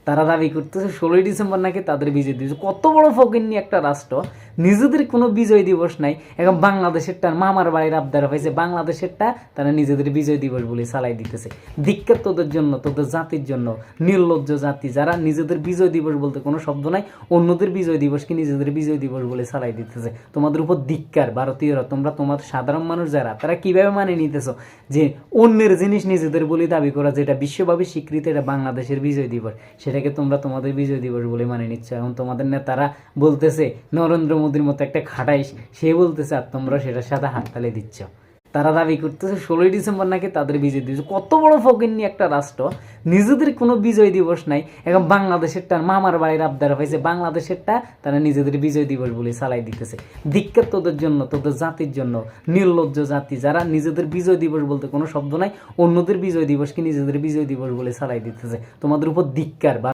তারা দাবি করতেছে 16ই ডিসেম্বর নাকি তাদের বিজয় দিবস। কত বড় ফকিন্নি একটা রাষ্ট্র, নিজেদের কোনো বিজয় দিবস নাই। এখন বাংলাদেশেরটা মামার বাড়ির আবদার হয়েছে, বাংলাদেশেরটা তারা নিজেদের বিজয় দিবস বলে চালাই দিতেছে। ধিক্কার তোদের জন্য, তোদের জাতির জন্য, নির্লজ্জ জাতি যারা নিজেদের বিজয় দিবস বলতে কোনো শব্দ নাই, অন্যদের বিজয় দিবসকে নিজেদের বিজয় দিবস বলে চালাই দিতেছে। তোমাদের উপর ধিক্কার ভারতীয়রা, তোমরা তোমার সাধারণ মানুষ যারা, তারা কিভাবে মানে নিতেছো যে অন্যের জিনিস নিজেদের বলে দাবি করা, যেটা বিশ্বব্যাপী স্বীকৃত, এটা বাংলাদেশের বিজয় দিবস, সেটাকে তোমরা তোমাদের বিজয় দিবস বলে মানে নিচ্ছ। এখন তোমাদের নেতারা বলতেছে নরেন্দ্র মোদীর মতো একটা খাটাইস, সে বলতেছে আর তোমরা সেটার সাথে হাততালি দিচ্ছ। তারা দাবি করতেছে 16ই ডিসেম্বর নাকি তাদের বিজয় দিবস। কত বড় ফকিন্নি একটা রাষ্ট্র, নিজেদের কোনো বিজয় দিবস নাই। এখন বাংলাদেশেরটা মামার বাড়ির আবদার হয়েছে, বাংলাদেশেরটা তারা নিজেদের বিজয় দিবস বলে চালাই দিতেছে। ধিক্কার তোদের জন্য, তোদের জাতির জন্য, নির্লজ্জ জাতি যারা নিজেদের বিজয় দিবস বলতে কোনো শব্দ নাই, অন্যদের বিজয় দিবসকে নিজেদের বিজয় দিবস বলে চালাই দিতেছে। তোমাদের উপর ধিক্কার।